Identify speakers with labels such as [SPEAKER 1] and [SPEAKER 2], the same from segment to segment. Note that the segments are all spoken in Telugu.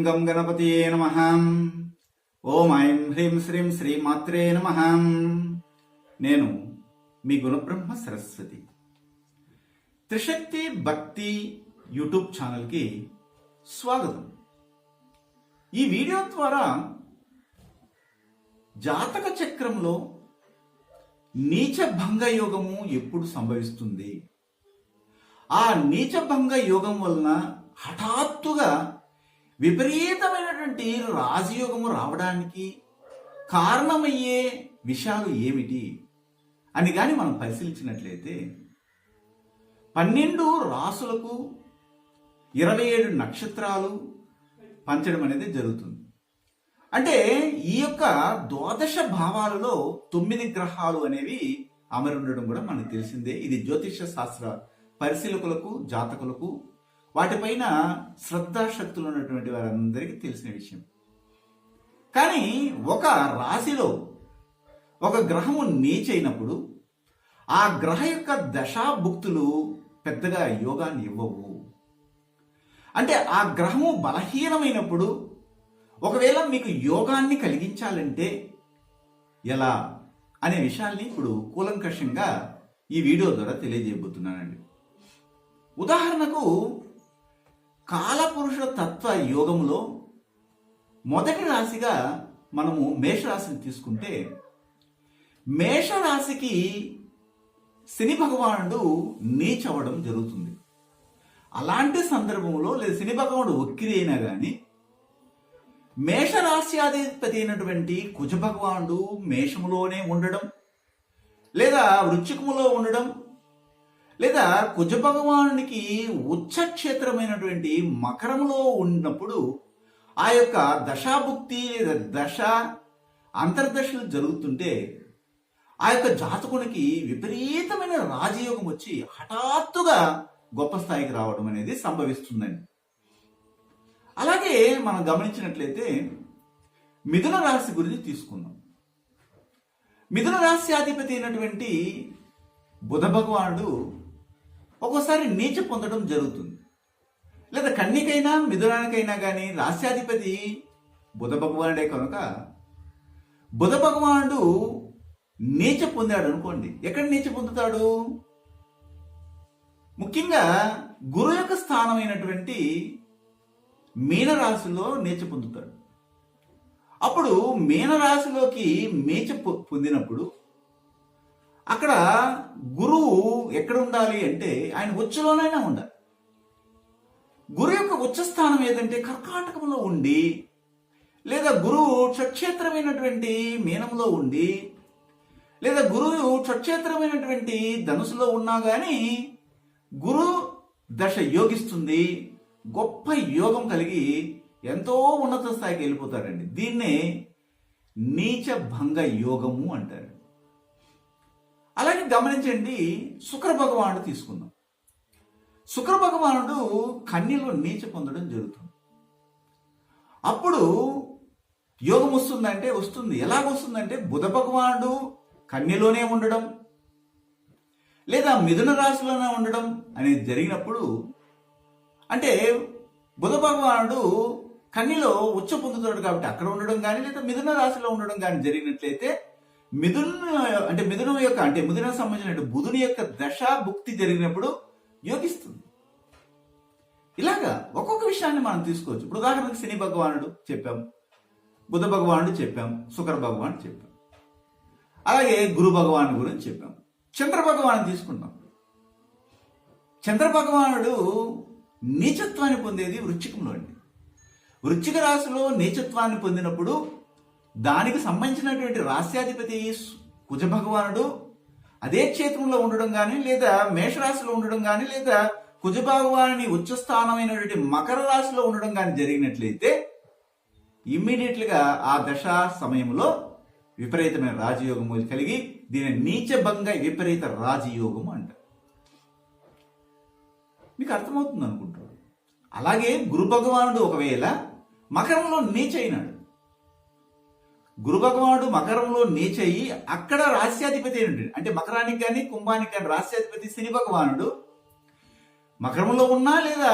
[SPEAKER 1] గం గణపతియే నమః. ఓం ఐం హ్రీం శ్రీం శ్రీ మాత్రే నమః. నేను మీ గుణబ్రహ్మ సరస్వతి. త్రిశక్తి భక్తి యూట్యూబ్ ఛానల్కి స్వాగతం. ఈ వీడియో ద్వారా జాతక చక్రంలో నీచభంగ యోగము ఎప్పుడు సంభవిస్తుంది, ఆ నీచభంగ యోగం వలన హఠాత్తుగా విపరీతమైనటువంటి రాజయోగము రావడానికి కారణమయ్యే విషయాలు ఏమిటి అని కానీ మనం పరిశీలించినట్లయితే 12 రాసులకు 27 నక్షత్రాలు పంచడం అనేది జరుగుతుంది. అంటే ఈ యొక్క ద్వాదశ భావాలలో 9 గ్రహాలు అనేవి అమరి ఉండడం కూడా మనకు తెలిసిందే. ఇది జ్యోతిష శాస్త్ర పరిశీలకులకు జాతకులకు వాటిపైన శ్రద్ధాశక్తులు ఉన్నటువంటి వారందరికీ తెలిసిన విషయం. కానీ ఒక రాశిలో ఒక గ్రహము నీచైనప్పుడు ఆ గ్రహ యొక్క దశాభుక్తులు పెద్దగా యోగాన్ని ఇవ్వవు. అంటే ఆ గ్రహము బలహీనమైనప్పుడు ఒకవేళ మీకు యోగాన్ని కలిగించాలంటే ఎలా అనే విషయాల్ని ఇప్పుడు కూలంకషంగా ఈ వీడియో ద్వారా తెలియజేయబోతున్నానండి. ఉదాహరణకు కాలపురుష తత్వ యోగంలో మొదటి రాశిగా మనము మేషరాశిని తీసుకుంటే, మేషరాశికి శని భగవానుడు నీచవడం జరుగుతుంది. అలాంటి సందర్భంలో లేదా శని భగవానుడు ఒక్కిరి అయినా కానీ మేషరాశ్యాధిపతి అయినటువంటి కుజ భగవానుడు మేషములోనే ఉండడం, లేదా వృశ్చికములో ఉండడం, లేదా కుజ భగవానునికి ఉచ్చక్షేత్రమైనటువంటి మకరంలో ఉన్నప్పుడు ఆ యొక్క దశాభుక్తి లేదా దశ అంతర్దశలు జరుగుతుంటే ఆ యొక్క జాతకునికి విపరీతమైన రాజయోగం వచ్చి హఠాత్తుగా గొప్ప స్థాయికి రావడం అనేది సంభవిస్తుందండి. అలాగే మనం గమనించినట్లయితే మిథున రాశి గురించి తీసుకుందాం. మిథున రాశ్యాధిపతి అయినటువంటి బుధ భగవానుడు ఒక్కోసారి నీచ పొందడం జరుగుతుంది. లేదా కన్యకైనా మిథునానికైనా కానీ రాశ్యాధిపతి బుధ భగవానుడే కనుక బుధ భగవానుడు నీచ పొందాడు అనుకోండి. ఎక్కడ నీచ పొందుతాడు? ముఖ్యంగా గురు యొక్క స్థానమైనటువంటి మీనరాశిలో నీచ పొందుతాడు. అప్పుడు మీనరాశిలోకి నీచ పొందినప్పుడు అక్కడ గురువు ఎక్కడ ఉండాలి అంటే ఆయన ఉచ్చలోనైనా ఉండాలి. గురు యొక్క ఉచ్చస్థానం ఏదంటే కర్కాటకంలో ఉండి, లేదా గురువు స్వక్షేత్రమైనటువంటి మీనంలో ఉండి, లేదా గురువు స్వక్షేత్రమైనటువంటి ధనుసులో ఉన్నా కానీ గురు దశ యోగిస్తుంది. గొప్ప యోగం కలిగి ఎంతో ఉన్నత స్థాయికి వెళ్ళిపోతాడండి. దీన్నే నీచ భంగ యోగము అంటారు. అలాగే గమనించండి, శుక్ర భగవానుడు తీసుకుందాం. శుక్ర భగవానుడు కన్యలో నీచ పొందడం జరుగుతుంది. అప్పుడు యోగం వస్తుందంటే వస్తుంది. ఎలాగొస్తుందంటే బుధ భగవానుడు కన్యలోనే ఉండడం, లేదా మిథున రాశిలోనే ఉండడం అనేది జరిగినప్పుడు, అంటే బుధ భగవానుడు కన్యలో ఉచ్చ పొందుతాడు కాబట్టి అక్కడ ఉండడం కానీ, లేదా మిథున రాశిలో ఉండడం కానీ జరిగినట్లయితే మిథునం యొక్క మిథునకు సంబంధించిన బుధుని యొక్క దశ భుక్తి జరిగినప్పుడు యోగిస్తుంది. ఇలాగా ఒక్కొక్క విషయాన్ని మనం తీసుకోవచ్చు. ఇప్పుడు ఉదాహరణకు శని భగవానుడు చెప్పాం, బుధ భగవానుడు చెప్పాం, శుక్ర భగవానుడు చెప్పాం, అలాగే గురు భగవాను గురించి చెప్పాం. చంద్ర భగవాను తీసుకుంటాం. చంద్ర భగవానుడు నీచత్వాన్ని పొందేది వృశ్చికంలో అండి. వృశ్చిక రాశిలో నీచత్వాన్ని పొందినప్పుడు దానికి సంబంధించినటువంటి రాశ్యాధిపతి కుజ భగవానుడు అదే క్షేత్రంలో ఉండడం కానీ, లేదా మేషరాశిలో ఉండడం కానీ, లేదా కుజ భగవానుని ఉచ్చస్థానమైనటువంటి మకర రాశిలో ఉండడం కానీ జరిగినట్లయితే ఇమ్మీడియట్లుగా ఆ దశా సమయంలో విపరీతమైన రాజయోగము కలిగి దీని నీచభంగ విపరీత రాజయోగము అంటారు. మీకు అర్థమవుతుంది అనుకుంటారు. అలాగే గురు భగవానుడు ఒకవేళ మకరంలో నీచైనాడు, గురు భగవానుడు మకరంలో నీచయి అక్కడ రాశ్యాధిపతి ఏంటి అంటే మకరానికి కానీ కుంభానికి కానీ రాశ్యాధిపతి శని భగవానుడు మకరంలో ఉన్నా, లేదా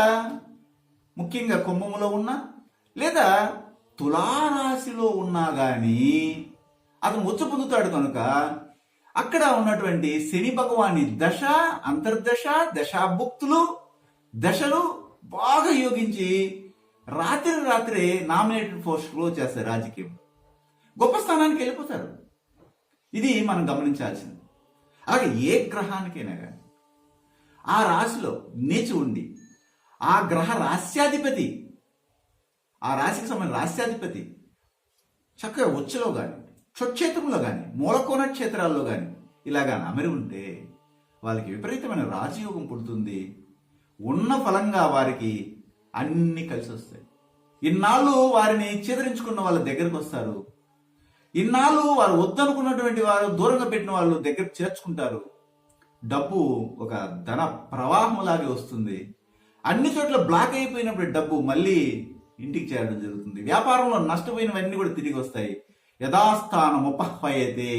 [SPEAKER 1] ముఖ్యంగా కుంభములో ఉన్నా, లేదా తులారాశిలో ఉన్నా గాని అతను ఉచ్చ పొందుతాడు కనుక అక్కడ ఉన్నటువంటి శని భగవాని దశ, అంతర్దశ, దశాభుక్తులు, దశలు బాగా యోగించి రాత్రే నామినేటెడ్ పోస్ట్ క్లోజ్ చేస్తారు. రాజకీయం గొప్ప స్థానానికి వెళ్ళిపోతారు. ఇది మనం గమనించాల్సింది. అలాగే ఏ గ్రహానికైనా కానీ ఆ రాశిలో నీచి ఉండి ఆ గ్రహ రాశ్యాధిపతి, ఆ రాశికి సంబంధించిన రాశ్యాధిపతి చక్కగా ఉచ్చలో కానీ, క్షేత్రంలో కానీ, మూలకోణ క్షేత్రాల్లో కానీ ఇలాగా అమరి ఉంటే వాళ్ళకి విపరీతమైన రాజయోగం పుడుతుంది. ఉన్న ఫలంగా వారికి అన్ని కలిసి వస్తాయి. ఇన్నాళ్ళు వారిని చిదరించుకున్న వాళ్ళ దగ్గరకు వస్తారు. ఇన్నాళ్ళు వారు వద్దనుకున్నటువంటి వారు దూరంగా పెట్టిన వాళ్ళు దగ్గరకు చేర్చుకుంటారు. డబ్బు ఒక ధన ప్రవాహంలాగే వస్తుంది. అన్ని చోట్ల బ్లాక్ అయిపోయినప్పుడు డబ్బు మళ్ళీ ఇంటికి చేరడం జరుగుతుంది. వ్యాపారంలో నష్టపోయినవన్నీ కూడా తిరిగి వస్తాయి. యథాస్థానం ఉపహ్వయతే,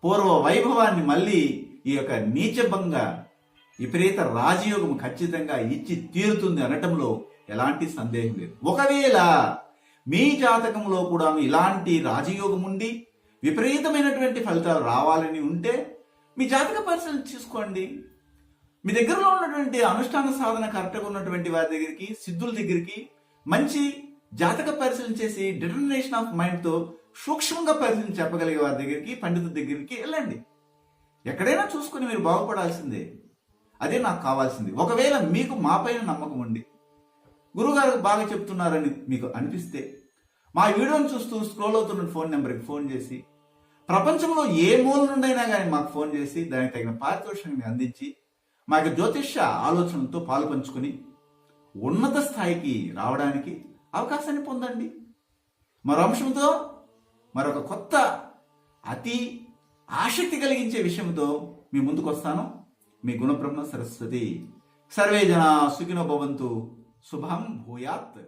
[SPEAKER 1] పూర్వ వైభవాన్ని మళ్ళీ ఈ యొక్క నీచభంగ విపరీత రాజయోగం ఖచ్చితంగా ఇచ్చి తీరుతుంది అనటంలో ఎలాంటి సందేహం లేదు. ఒకవేళ మీ జాతకంలో కూడా ఇలాంటి రాజయోగం ఉండి విపరీతమైనటువంటి ఫలితాలు రావాలని ఉంటే మీ జాతక పరిశీలన చేసుకోండి. మీ దగ్గరలో ఉన్నటువంటి అనుష్ఠాన సాధన కరెక్ట్గా ఉన్నటువంటి వారి దగ్గరికి, సిద్ధుల దగ్గరికి మంచి జాతక పరిశీలన చేసి డిటర్మినేషన్ ఆఫ్ మైండ్తో సూక్ష్మంగా పరిశీలన చెప్పగలిగే వారి దగ్గరికి, పండితుల దగ్గరికి వెళ్ళండి. ఎక్కడైనా చూసుకుని మీరు బాగుపడాల్సిందే. అదే నాకు కావాల్సింది. ఒకవేళ మీకు మా పైన నమ్మకం ఉండి గురుగారు బాగా చెప్తున్నారని మీకు అనిపిస్తే మా వీడియోని చూస్తూ స్క్రోల్ అవుతున్న ఫోన్ నెంబర్కి ఫోన్ చేసి, ప్రపంచంలో ఏ మూల నుండైనా కానీ మాకు ఫోన్ చేసి దానికి తగిన పారితోషికాన్ని అందించి మాకు జ్యోతిష్య ఆలోచనలతో పాలు పంచుకొని ఉన్నత స్థాయికి రావడానికి అవకాశాన్ని పొందండి. మరో అంశంతో, మరొక కొత్త అతి ఆసక్తి కలిగించే విషయంతో మీ ముందుకు వస్తాను. మీ గుణబ్రహ్మ సరస్వతి. సర్వే జనా సుఖినో భవంతు. శుభం భూయాత్.